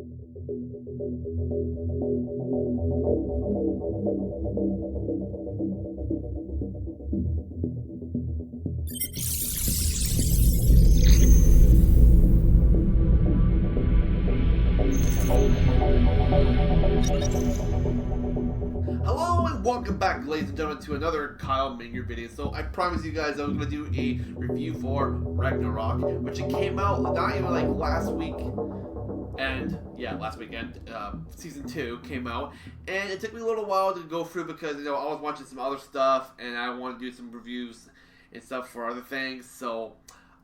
Hello and welcome back, ladies and gentlemen, to another Kyle Minger video. So I promised you guys I was going to do a review for Ragnarok, which it came out not even like last week, and yeah, last weekend. Season 2 came out, and it took me a little while to go through because I was watching some other stuff, and I want to do some reviews and stuff for other things. So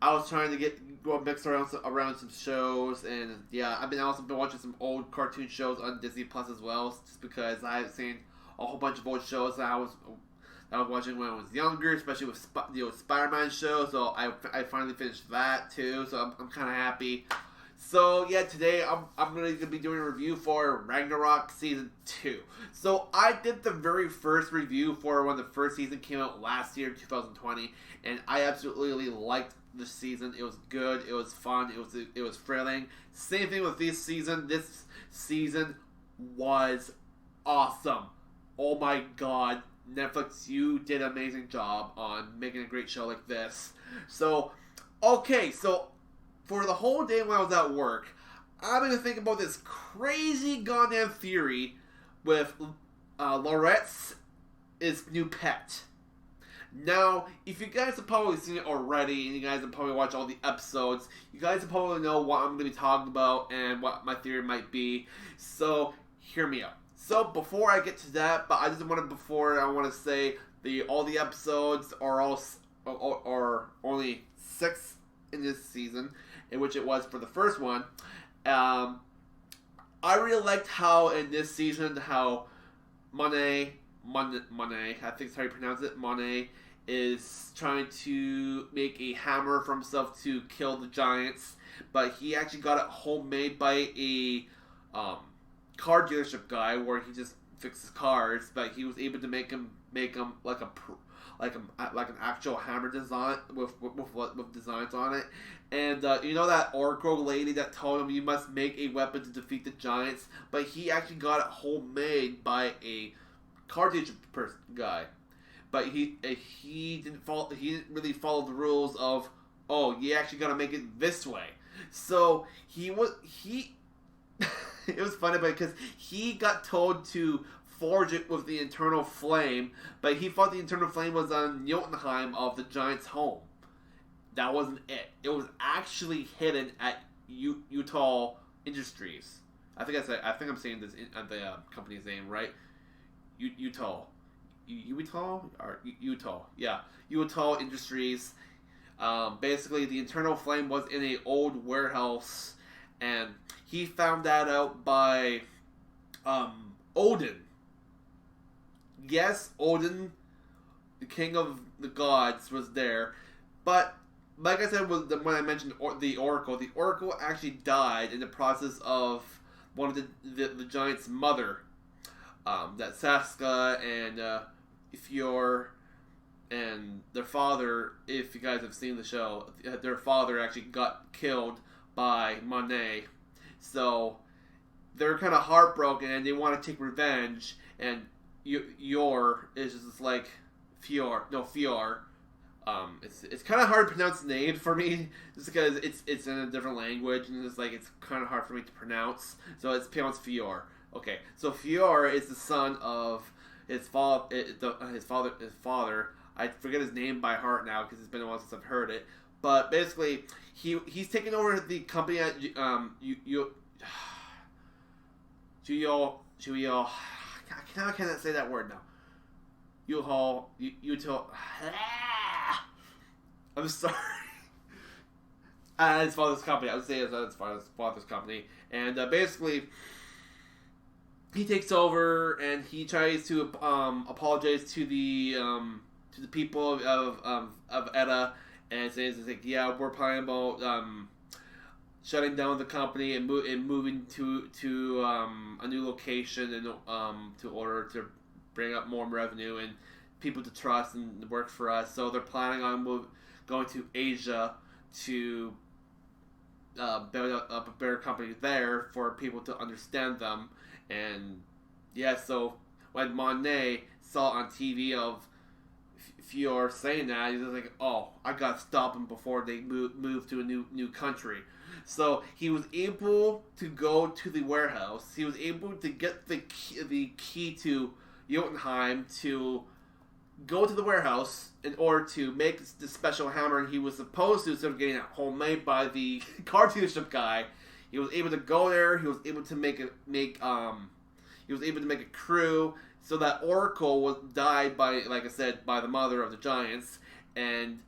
I was trying to go mixed around some shows, and yeah, I've also been watching some old cartoon shows on Disney Plus as well, just because I have seen a whole bunch of old shows that I was watching when I was younger, especially with the Spider-Man show. So I finally finished that too. So I'm kind of happy. So yeah, today I'm going to be doing a review for Ragnarok Season 2. So I did the very first review for when the first season came out last year, 2020, and I absolutely liked the season. It was good. It was fun. It was thrilling. Same thing with this season. This season was awesome. Oh my god, Netflix, you did an amazing job on making a great show like this. So, okay, so for the whole day when I was at work, I'm going to think about this crazy goddamn theory with Laurette's new pet. Now, if you guys have probably seen it already, and you guys have probably watched all the episodes, you guys have probably know what I'm going to be talking about and what my theory might be. So, hear me out. So before I get to that, but I want to say all the episodes are only 6 in this season, in which it was for the first one. I really liked how in this season how Monet, I think that's how you pronounce it, Monet is trying to make a hammer for himself to kill the giants, but he actually got it homemade by a car dealership guy where he just fixes cars, but he was able to make him like an actual hammer design with designs on it. And you know that Oracle lady that told him you must make a weapon to defeat the giants, but he actually got it homemade by a car dealership guy. But he didn't really follow the rules of, oh, you actually gotta make it this way. So he it was funny because he got told to forge it with the internal flame, but he thought the internal flame was on Jotunheim of the giant's home. That wasn't it. It was actually hidden at Utah Industries. I think I'm saying this the company's name right. Utah, yeah, Utah Industries. Basically, the internal flame was in a old warehouse. And he found that out by Odin. Yes, Odin, the king of the gods, was there. But, like I said when I mentioned the Oracle actually died in the process of one of the giant's mother. That Saska and Fjord and their father, if you guys have seen the show, their father actually got killed by Monet. So they're kind of heartbroken and they want to take revenge. And Yor is just like Fjord. It's kind of hard to pronounce the name for me just because it's in a different language and it's kind of hard for me to pronounce. So it's pronounced Fjord. Okay, so Fjord is the son of his father. I forget his name by heart now because it's been a while since I've heard it. But basically, he's taken over the company at Juyo. I cannot say that word now. I'm sorry. His father's company. I would say it's his father's company, and basically, he takes over and he tries to apologize to the people of Edda. And says, yeah, we're planning about shutting down the company and moving to a new location and to order to bring up more revenue and people to trust and work for us. So they're planning on going to Asia to build up a better company there for people to understand them. And yeah, so when Monet saw on TV of Fior saying that, he was like, "Oh, I gotta stop them before they move to a new country." So he was able to go to the warehouse. He was able to get the key to Jotunheim to go to the warehouse in order to make the special hammer he was supposed to, instead of getting it homemade by the car dealership guy. He was able to go there. He was able to make a crew. So that Oracle was died by, like I said, by the mother of the giants, and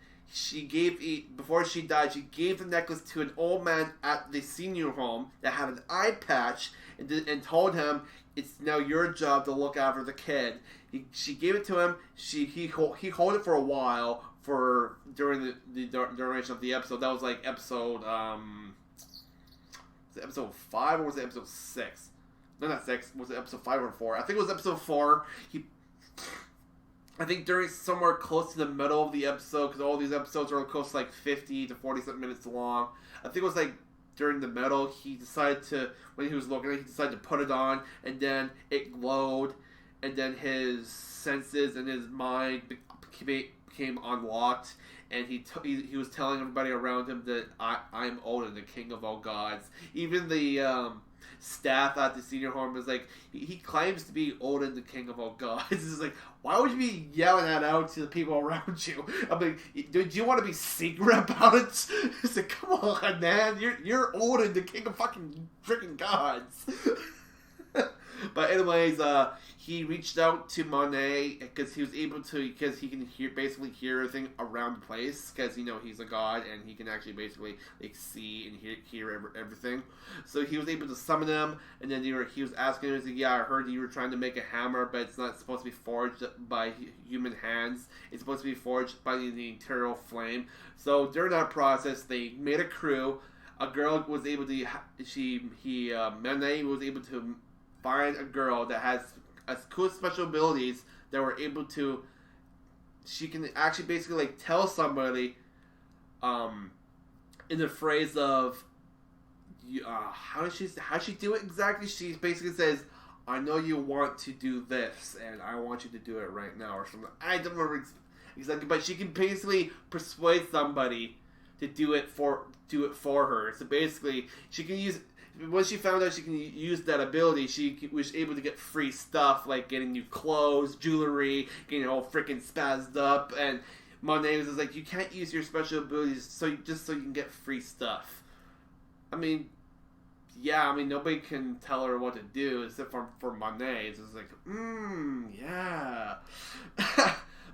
before she died, she gave the necklace to an old man at the senior home that had an eye patch, and told him, "It's now your job to look after the kid." She gave it to him. He held it for a while during the duration of the episode. That was like episode was it episode 5 or was it episode 6? No, not 6. Was it episode 5 or 4? I think it was episode 4. I think during somewhere close to the middle of the episode, because all these episodes are close to like 50 to 47 minutes long. I think it was like during the middle, when he was looking at it, he decided to put it on, and then it glowed, and then his senses and his mind became unlocked, and he was telling everybody around him that I'm Odin, the king of all gods. Even the staff at the senior home was like, he claims to be Odin, the king of all gods. It's like, why would you be yelling that out to the people around you? I mean, do you want to be secret about it? It's like, come on, man, you're Odin, the king of fucking freaking gods. But anyways, he reached out to Monet because he can basically hear everything around the place, because he's a god and he can actually basically like see and hear everything. So he was able to summon him, and then he was asking him, he was like, "Yeah, I heard you were trying to make a hammer, but it's not supposed to be forged by human hands. It's supposed to be forged by the eternal flame." So during that process, they made a crew. A girl was able to Monet was able to find a girl that has cool special abilities that were able to. She can actually basically like tell somebody, in the phrase of, how does she do it exactly? She basically says, "I know you want to do this, and I want you to do it right now," or something. I don't remember exactly, but she can basically persuade somebody to do it for her. So basically, she can use. Once she found out she can use that ability, she was able to get free stuff, like getting new clothes, jewelry, getting all freaking spazzed up. And Monet was just like, "You can't use your special abilities so you can get free stuff." I mean, yeah, nobody can tell her what to do except for Monet. It's just like, yeah.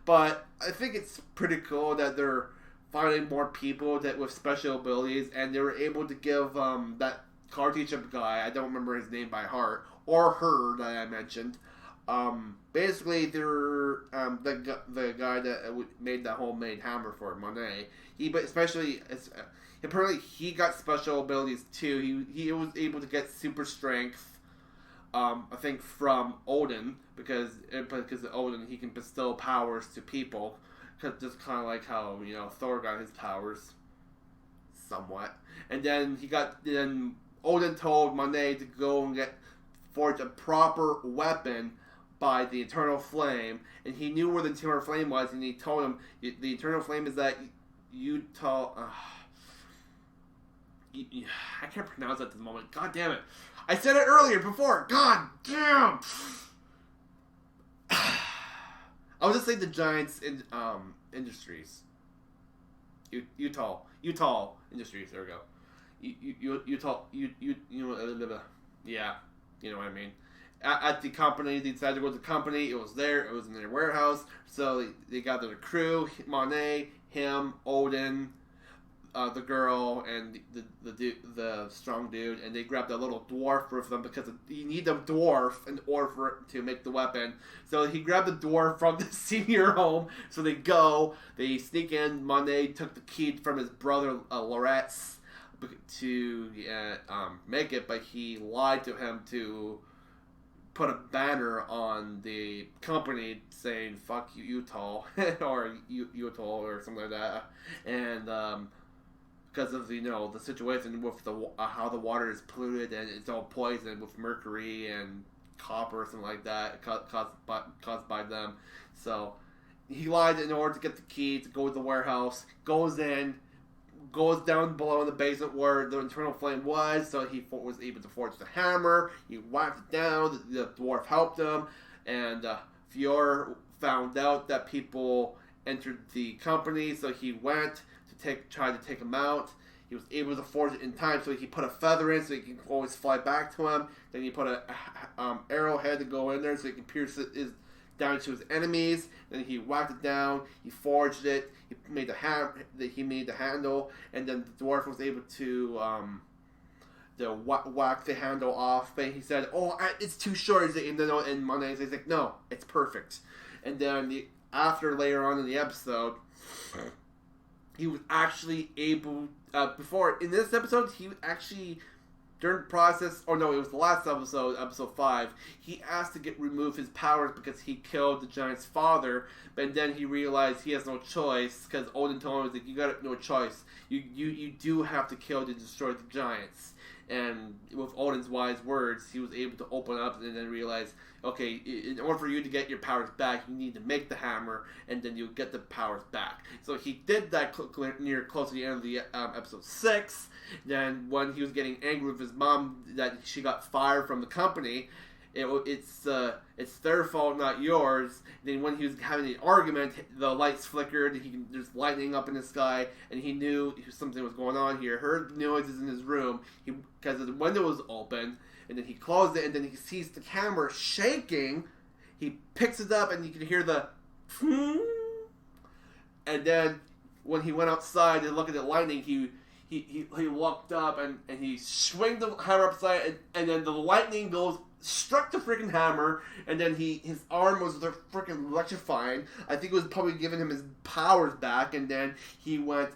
But I think it's pretty cool that they're finding more people with special abilities, and they were able to give that car teacher guy, I don't remember his name by heart, or her that I mentioned. Basically, they're the guy that made that homemade hammer for Monet. Apparently he got special abilities too. He was able to get super strength. I think from Odin, because of Odin he can bestow powers to people. Just kind of like how Thor got his powers, somewhat. And then Odin told Monet to go and forge a proper weapon by the Eternal Flame, and he knew where the Eternal Flame was, and he told him the Eternal Flame is that I can't pronounce it at the moment. God damn it! I said it earlier before. God damn! I would just say the Giants in Industries. Utah Industries. There we go. Yeah, you know what I mean. At the company, they decided to go to the company. It was there. It was in their warehouse. So they got their crew: Monet, him, Odin, the girl, and the strong dude. And they grabbed a little dwarf with them because you need a dwarf in order to make the weapon. So he grabbed the dwarf from the senior home. So they sneak in. Monet took the key from his brother Loretz to make it, but he lied to him to put a banner on the company saying "fuck you, Utah" or Utah or something like that. And because of the situation with the how the water is polluted and it's all poisoned with mercury and copper or something like that caused by them. So he lied in order to get the key to go to the warehouse. Goes down below in the basement where the internal flame was, so he was able to forge the hammer. He whacked it down. The dwarf helped him, and Fior found out that people entered the company, so he went to try to take him out. He was able to forge it in time, so he put a feather in, so he can always fly back to him. Then he put a arrowhead to go in there, so he can pierce it down to his enemies. Then he whacked it down. He forged it. He made the handle, and then the dwarf was able to whack the handle off. But he said, "Oh, it's too short." And Monday he's like, "No, it's perfect." And then after later on in the episode, he was actually able. Before in this episode, he actually. During the process, it was the last episode, episode 5, he asked to remove his powers because he killed the giant's father, but then he realized he has no choice, because Odin told him, like, you got no choice. You do have to kill to destroy the giants. And with Odin's wise words, he was able to open up and then realize, okay, in order for you to get your powers back, you need to make the hammer, and then you'll get the powers back. So he did that close to the end of the episode 6. Then when he was getting angry with his mom that she got fired from the company, it's their fault, not yours. Then when he was having an argument, the lights flickered. There's lightning up in the sky, and he knew something was going on here. Heard noises in his room because the window was open, and then he closed it, and then he sees the camera shaking. He picks it up, and you can hear the and then when he went outside and looked at the lightning, he walked up and he swung the hammer upside, and then the lightning struck the freaking hammer, and then his arm was freaking electrifying. I think it was probably giving him his powers back, and then he went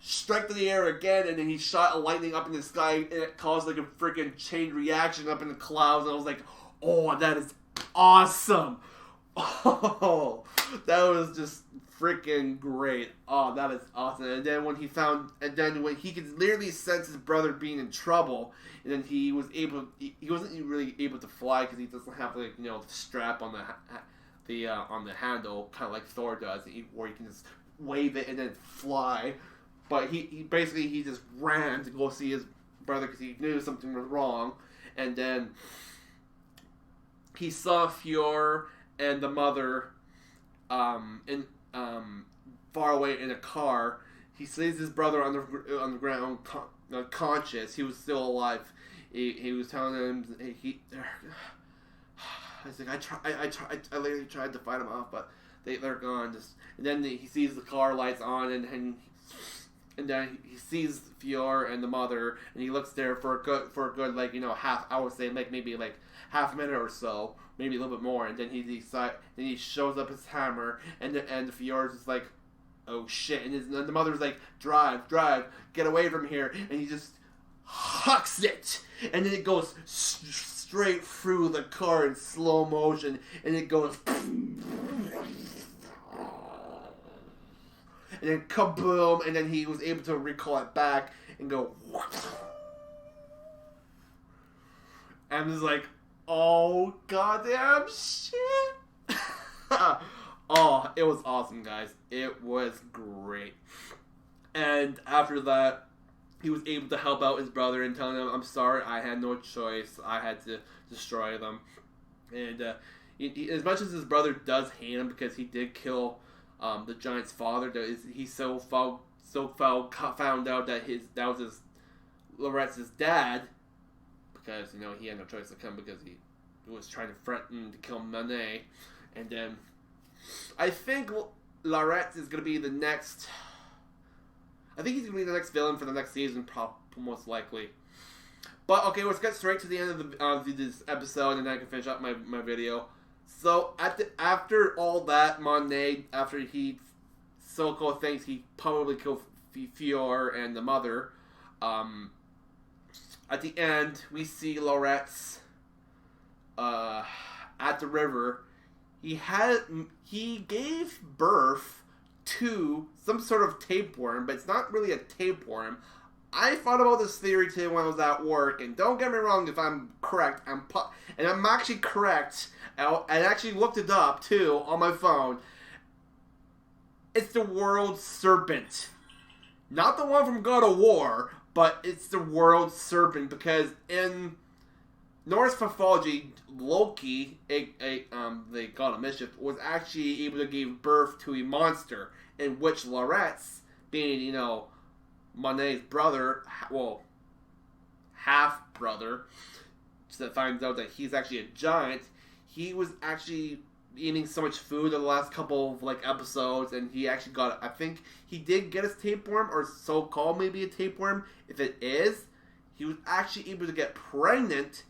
strike to the air again, and then he shot a lightning up in the sky, and it caused like a freaking chain reaction up in the clouds, and I was like, oh, that is awesome. Oh, that was just freaking great. Oh, that is awesome. And then when he could literally sense his brother being in trouble, and then he wasn't really able to fly because he doesn't have the strap on the handle, kind of like Thor does, where he can just wave it and then fly. But he basically just ran to go see his brother because he knew something was wrong, and then he saw Fior and the mother far away in a car. He sees his brother on the ground, conscious. He was still alive. He was telling him I was like, I literally tried to fight him off, but they're gone. And then he sees the car lights on, and then he sees Fior and the mother, and he looks there for a good half hour, say maybe half a minute or so, maybe a little bit more, and then he shows up his hammer, and Fior's just like, oh shit, and the mother's like, drive, get away from here, and he just hucks it, and then it goes straight through the car in slow motion, and it goes, and then kaboom, and then he was able to recall it back and go, and it's like, oh goddamn shit. Oh, it was awesome, guys. It was great. And after that, he was able to help out his brother and telling him, I'm sorry, I had no choice. I had to destroy them. And as much as his brother does hate him because he did kill the giant's father, he found out that that was Loret's dad, because he had no choice to come because he was trying to threaten to kill Manet. And then I think Lorette is going to be the next. I think he's going to be the next villain for the next season, most likely. But okay, let's get straight to the end of this episode, and then I can finish up my video. So after all that, Monet, after Soko thinks he probably killed Fior and the mother, at the end we see Loret's at the river. He gave birth to some sort of tapeworm, but it's not really a tapeworm. I thought about this theory too when I was at work, and don't get me wrong if I'm correct. And I'm actually correct. I actually looked it up too on my phone. It's the world serpent. Not the one from God of War, but it's the world serpent, because in Norse mythology, Loki, the god of mischief, was actually able to give birth to a monster, in which Loretz, being, Monet's brother, half-brother, that finds out that he's actually a giant, he was actually eating so much food in the last couple of episodes, and he actually got, I think he did get his tapeworm, or so-called maybe a tapeworm. If it is, he was actually able to get pregnant,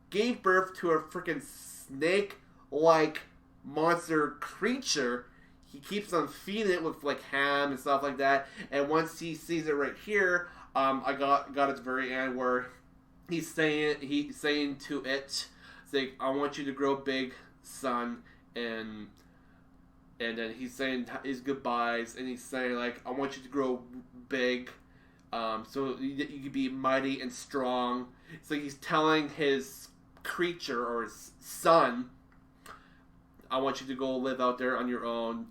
gave birth to a freaking snake-like monster creature. He keeps on feeding it with ham and stuff like that, and once he sees it right here, I got at the very end where he's saying to it, I want you to grow big, son. And then he's saying his goodbyes, and he's saying I want you to grow big, so you can be mighty and strong. So he's telling his creature, or his son, I want you to go live out there on your own.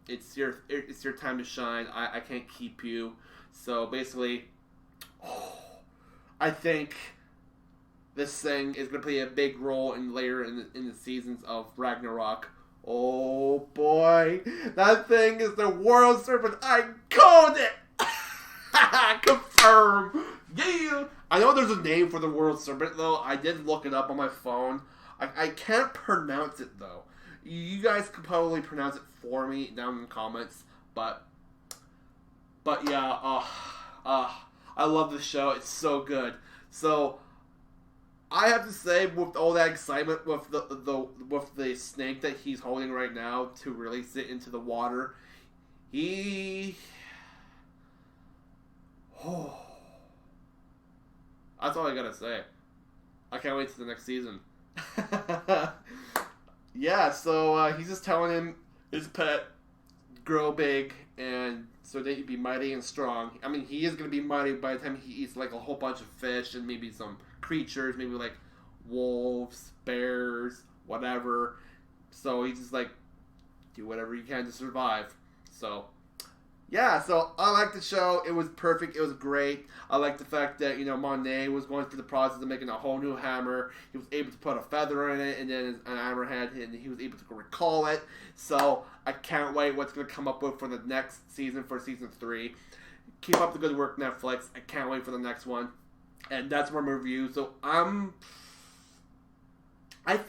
It's your time to shine. I can't keep you. So basically, I think this thing is going to play a big role later in the seasons of Ragnarok. Oh boy, that thing is the world serpent. I called it. Confirm. Yeah. I know there's a name for the world serpent though. I did look it up on my phone. I can't pronounce it though. You guys could probably pronounce it for me down in the comments. But yeah. I love this show. It's so good. So I have to say, with all that excitement with the snake that he's holding right now to release it into the water, that's all I gotta say. I can't wait to the next season. Yeah, so he's just telling him, his pet, grow big, and so that he'd be mighty and strong. I mean, he is gonna be mighty by the time he eats a whole bunch of fish and maybe some creatures, maybe wolves, bears, whatever. So he's just do whatever you can to survive. So yeah, so I like the show. It was perfect. It was great. I like the fact that, Monet was going through the process of making a whole new hammer. He was able to put a feather in it, and then an hammerhead, and he was able to recall it. So I can't wait what's going to come up with for the next season, for season 3. Keep up the good work, Netflix. I can't wait for the next one. And that's my review. So I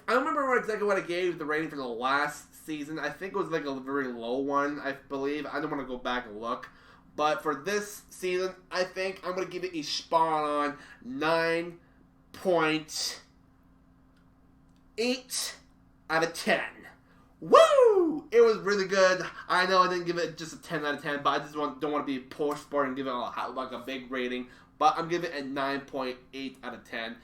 remember exactly what I gave the rating for the last season. I think it was a very low one, I believe. I don't want to go back and look. But for this season, I think I'm going to give it a spot on 9.8 out of 10. Woo! It was really good. I know I didn't give it just a 10 out of 10, but I just don't want to be poor sport and give it a big rating. But I'm giving it a 9.8 out of 10.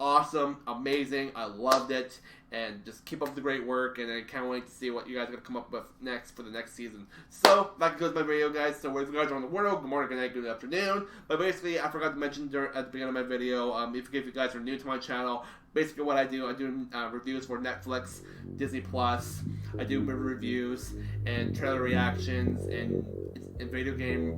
Awesome, amazing, I loved it, and just keep up the great work, and I can't wait to see what you guys are going to come up with next for the next season. So, that concludes my video, guys. So, wherever you guys are in the world, good morning, good night, good afternoon. But basically, I forgot to mention at the beginning of my video, if you guys are new to my channel, basically what I do reviews for Netflix, Disney Plus. I do movie reviews and trailer reactions and video game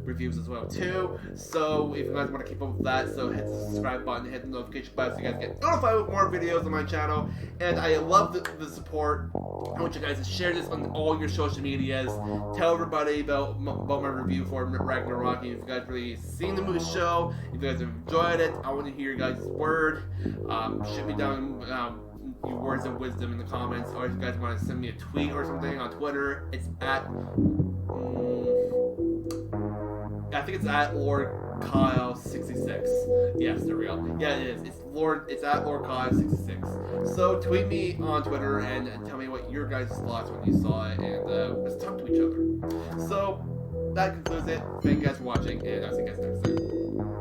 reviews as well too. So if you guys want to keep up with that, so hit the subscribe button, hit the notification button so you guys get notified with more videos on my channel. And I love the support. I want you guys to share this on all your social medias. Tell everybody about my review for Ragnarok. And if you guys really seen the movie show, if you guys have enjoyed it, I want to hear your guys' word. Shoot me down your words of wisdom in the comments, or if you guys want to send me a tweet or something on Twitter, it's at I think it's at Lord Kyle 66. Yes, there we go. Yeah, it is. It's at Lord Kyle 66. So tweet me on Twitter and tell me what your guys' thoughts when you saw it, and let's talk to each other. So that concludes it. Thank you guys for watching, and I'll see you guys next time.